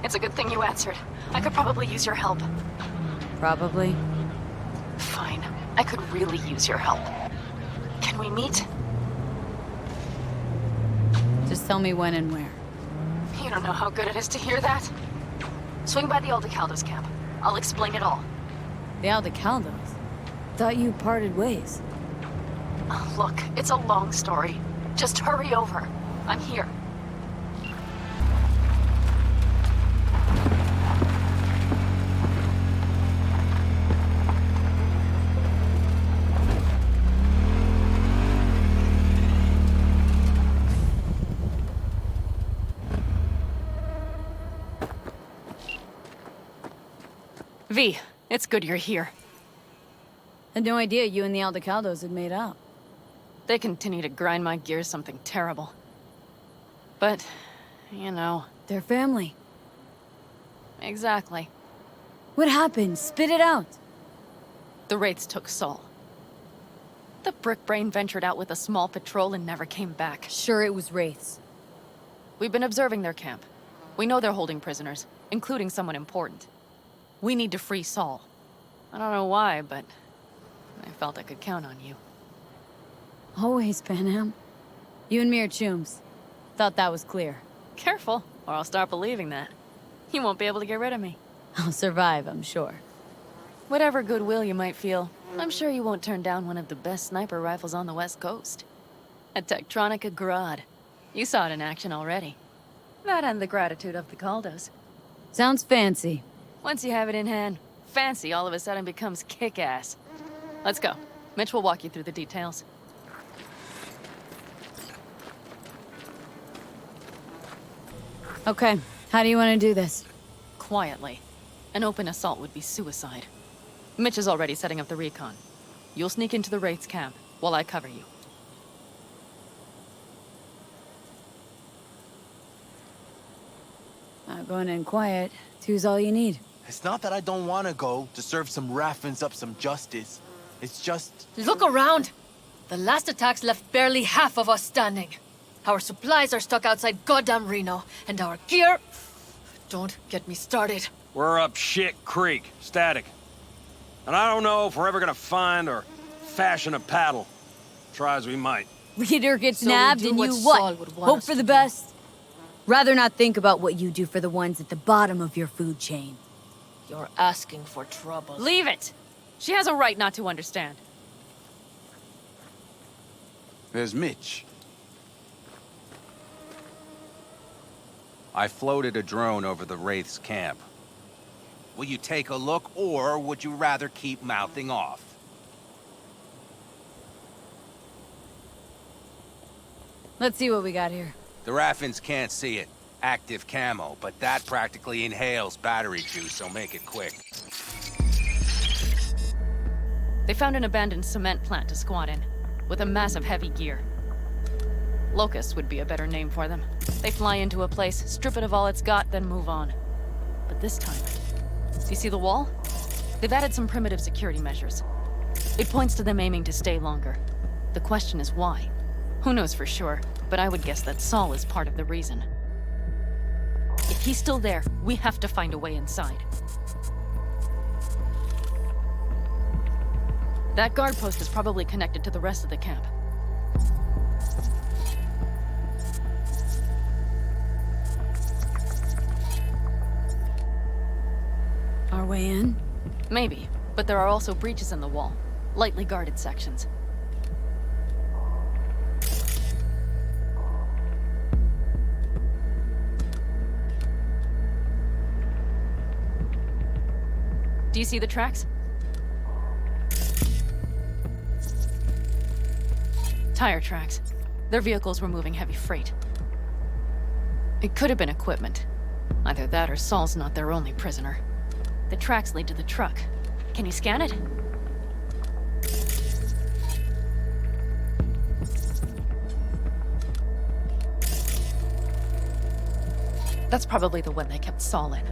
It's a good thing you answered. I could probably use your help. Probably. Fine. I could really use your help. Can we meet? Just tell me when and where. You don't know how good it is to hear that. Swing by the Aldecaldos camp. I'll explain it all. The Aldecaldos? Thought you parted ways. Oh, look, it's a long story. Just hurry over. I'm here. V, it's good you're here. Had no idea you and the Aldecaldos had made up. They continue to grind my gears something terrible. But, you know... They're family. Exactly. What happened? Spit it out. The Wraiths took Saul. The Brickbrain ventured out with a small patrol and never came back. Sure, it was Wraiths. We've been observing their camp. We know they're holding prisoners, including someone important. We need to free Saul. I don't know why, but I felt I could count on you. Always, Panam. You and me are chums. Thought that was clear. Careful, or I'll start believing that. You won't be able to get rid of me. I'll survive, I'm sure. Whatever goodwill you might feel, I'm sure you won't turn down one of the best sniper rifles on the West Coast. A Tektronica Grad. You saw it in action already. That and the gratitude of the Caldos. Sounds fancy. Once you have it in hand, fancy all of a sudden becomes kick-ass. Let's go. Mitch will walk you through the details. Okay, how do you want to do this? Quietly. An open assault would be suicide. Mitch is already setting up the recon. You'll sneak into the Wraiths camp while I cover you. Going in quiet. Two's all you need. It's not that I don't want to go to serve some Raffins up some justice. It's just... Look around! The last attacks left barely half of us standing. Our supplies are stuck outside goddamn Reno, and our gear... Don't get me started. We're up shit creek, static. And I don't know if we're ever gonna find or fashion a paddle. Try as we might. Leader gets So we nabbed do and what you Saul what? would want Hope us for to the do. best? Rather not think about what you do for the ones at the bottom of your food chain. You're asking for trouble. Leave it! She has a right not to understand. There's Mitch. I floated a drone over the Wraiths camp. Will you take a look, or would you rather keep mouthing off? Let's see what we got here. The Raffins can't see it. Active camo, but that practically inhales battery juice, so make it quick. They found an abandoned cement plant to squat in, with a massive heavy gear. Locusts would be a better name for them. They fly into a place, strip it of all it's got, then move on. But this time, do you see the wall? They've added some primitive security measures. It points to them aiming to stay longer. The question is why? Who knows for sure, but I would guess that Saul is part of the reason. If he's still there, we have to find a way inside. That guard post is probably connected to the rest of the camp. Our way in? Maybe, but there are also breaches in the wall. Lightly guarded sections. Do you see the tracks? Tire tracks. Their vehicles were moving heavy freight. It could have been equipment. Either that or Saul's not their only prisoner. The tracks lead to the truck. Can you scan it? That's probably the one they kept Saul in.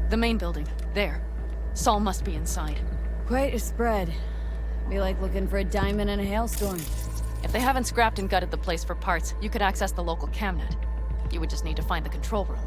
The main building. There. Saul must be inside. Quite a spread. Be like looking for a diamond in a hailstorm. If they haven't scrapped and gutted the place for parts, you could access the local camnet. You would just need to find the control room.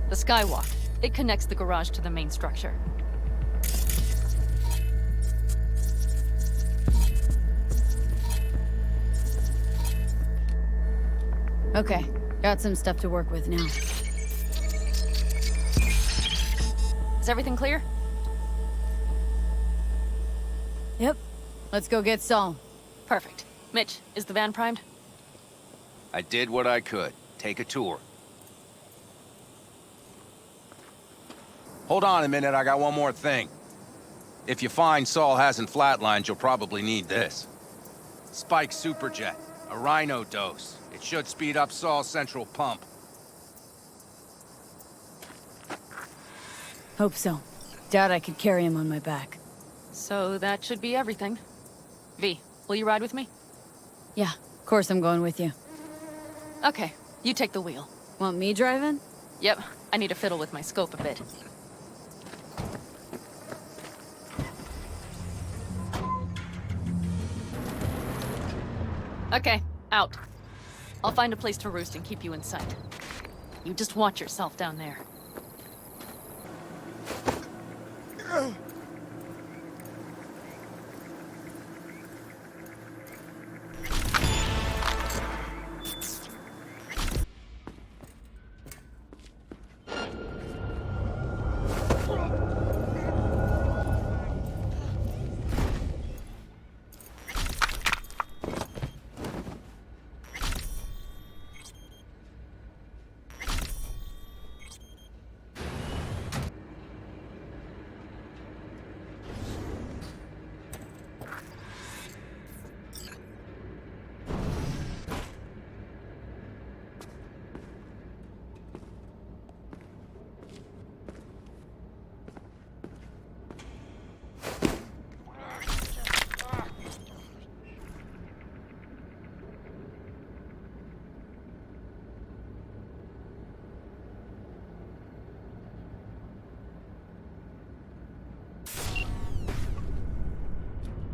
The skywalk. It connects the garage to the main structure. Okay, got some stuff to work with now. Is everything clear? Yep. Let's go get Saul. Perfect. Mitch, is the van primed? I did what I could. Take a tour. Hold on a minute, I got one more thing. If you find Saul hasn't flatlined, you'll probably need this. Spike Superjet, a Rhino dose. It should speed up Saul's central pump. Hope so. Doubt I could carry him on my back. So that should be everything. V, will you ride with me? Yeah, of course I'm going with you. Okay, you take the wheel. Want me driving? Yep, I need to fiddle with my scope a bit. Okay, out. I'll find a place to roost and keep you in sight. You just watch yourself down there.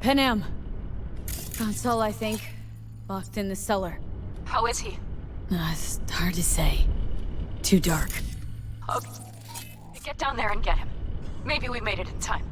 Panam. Found Saul, I think. Locked in the cellar. How is he? It's hard to say. Too dark. Okay. Get down there and get him. Maybe we made it in time.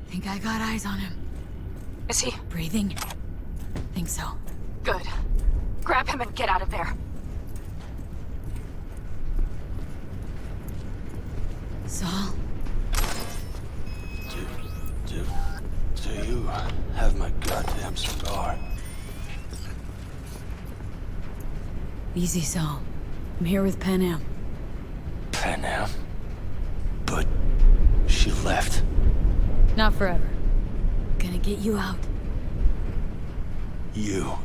Think I got eyes on him. Is he? Breathing? Think so. Good. Grab him and get out of there. Saul? Do you have my goddamn cigar? Easy, Saul. I'm here with Panam. Panam? But she left. Not forever. Gonna get you out. You.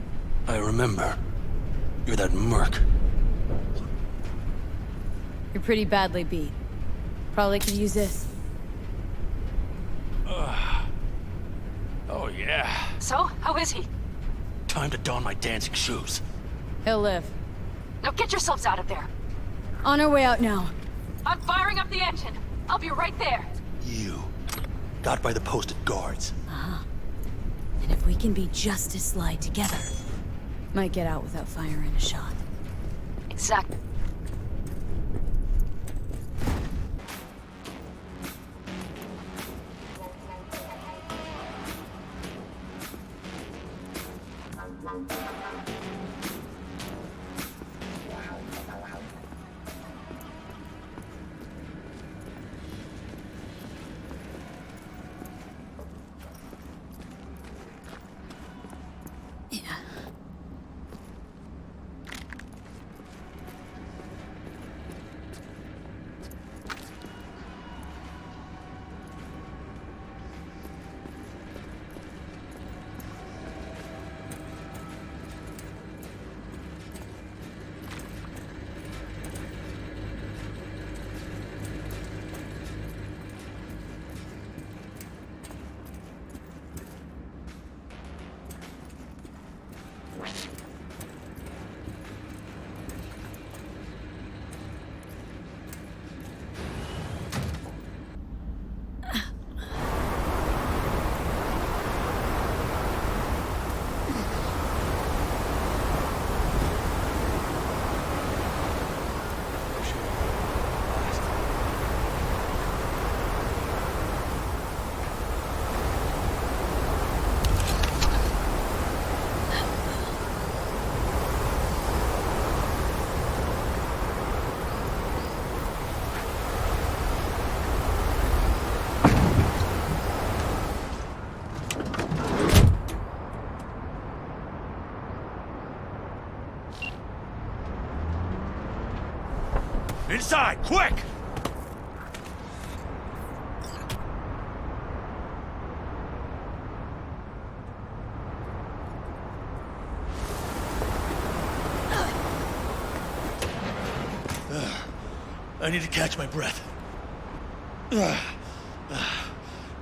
I remember. You're that merc. You're pretty badly beat. Probably could use this. Oh, yeah. So, how is he? Time to don my dancing shoes. He'll live. Now get yourselves out of there. On our way out now. I'm firing up the engine. I'll be right there. You. Got by the posted guards. And if we can be just as sly together, might get out without firing a shot. Exactly. Yeah. Inside, quick! I need to catch my breath.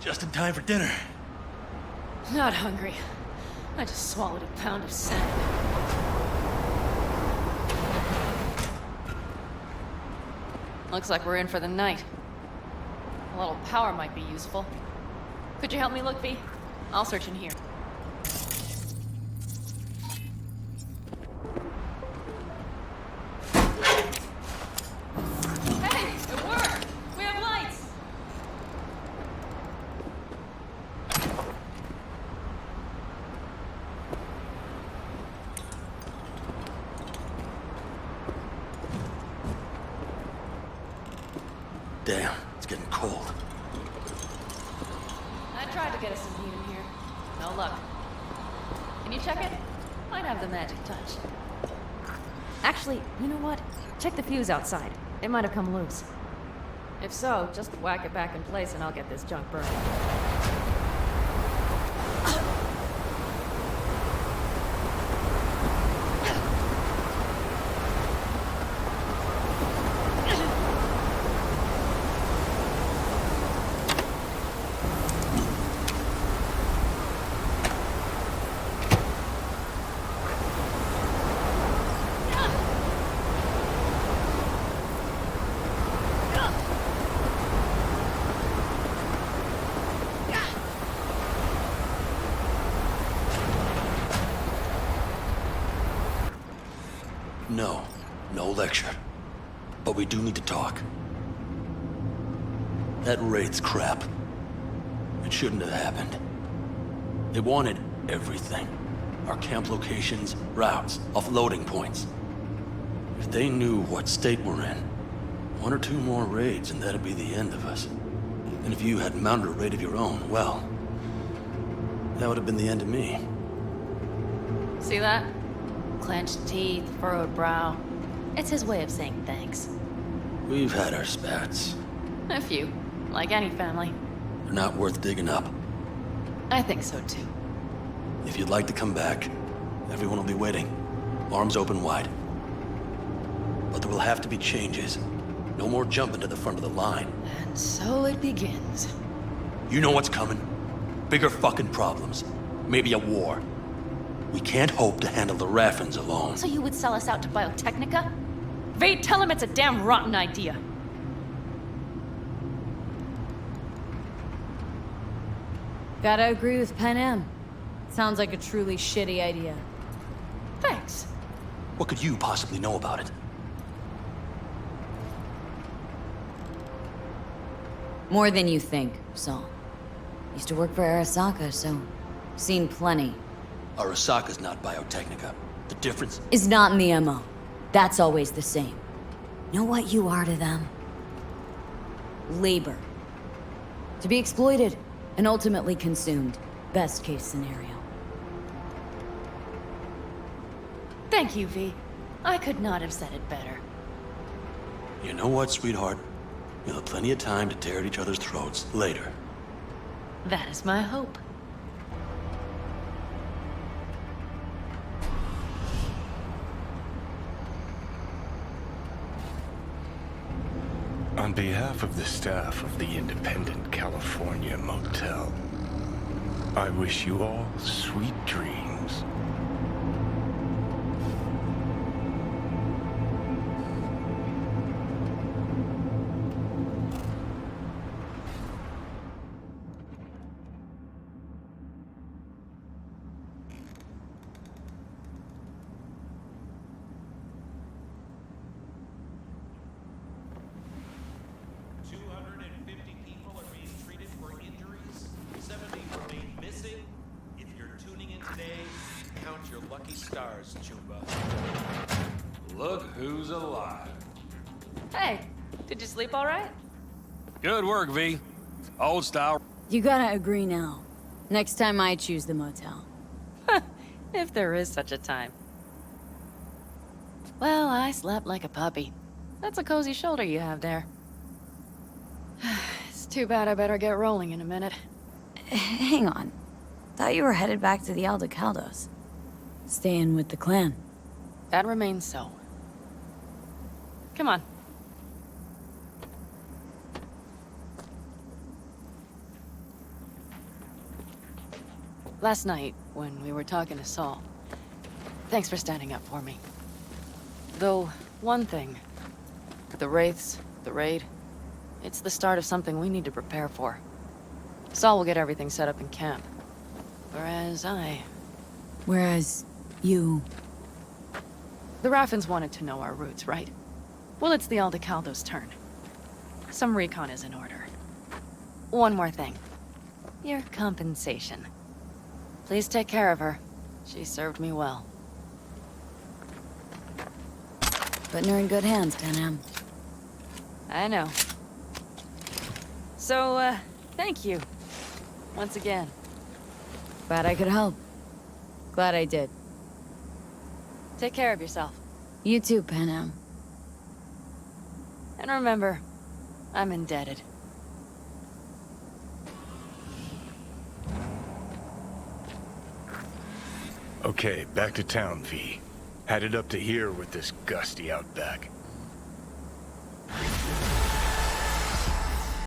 Just in time for dinner. Not hungry. I just swallowed a pound of sand. Looks like we're in for the night. A little power might be useful. Could you help me look, V? I'll search in here. Hey, it worked! We have lights! Damn, it's getting cold. I tried to get us some heat in here. No luck. Can you check it? Might have the magic touch. Actually, you know what? Check the fuse outside. It might have come loose. If so, just whack it back in place and I'll get this junk burned. No lecture. But we do need to talk. That raid's crap. It shouldn't have happened. They wanted everything. Our camp locations, routes, offloading points. If they knew what state we're in, 1 or 2 more raids and that'd be the end of us. And if you had mounted a raid of your own, well, that would have been the end of me. See that? Clenched teeth, furrowed brow. It's his way of saying thanks. We've had our spats. A few, like any family. They're not worth digging up. I think so too. If you'd like to come back, everyone will be waiting. Arms open wide. But there will have to be changes. No more jumping to the front of the line. And so it begins. You know what's coming. Bigger fucking problems. Maybe a war. We can't hope to handle the Raffens alone. So you would sell us out to Biotechnica? Vade, tell him it's a damn rotten idea. Gotta agree with Pan Am. Sounds like a truly shitty idea. Thanks. What could you possibly know about it? More than you think, Saul. Used to work for Arasaka, so seen plenty. Arasaka's not Biotechnica. The difference? Is not in the MO. That's always the same. Know what you are to them? Labor. To be exploited and ultimately consumed. Best case scenario. Thank you, V. I could not have said it better. You know what, sweetheart? You'll have plenty of time to tear at each other's throats later. That is my hope. On behalf of the staff of the Independent California Motel, I wish you all sweet dreams. Stars, Chuba. Look who's alive. Hey, did you sleep all right? Good work, V. Old style. You gotta agree now. Next time I choose the motel. If there is such a time. Well, I slept like a puppy. That's a cozy shoulder you have there. It's too bad I better get rolling in a minute. Hang on. Thought you were headed back to the Aldecaldos. Staying with the clan. That remains so. Come on. Last night, when we were talking to Saul, thanks for standing up for me. Though, one thing. The Wraiths, the raid, it's the start of something we need to prepare for. Saul will get everything set up in camp. Whereas you... The Raffens wanted to know our routes, right? Well, it's the Aldecaldos' turn. Some recon is in order. One more thing. Your compensation. Please take care of her. She served me well. Putting her in good hands, Pan Am. I know. So, thank you. Once again. Glad I could help. Glad I did. Take care of yourself. You too, Pan Am. And remember, I'm indebted. Okay, back to town, V. Headed up to here with this gusty outback.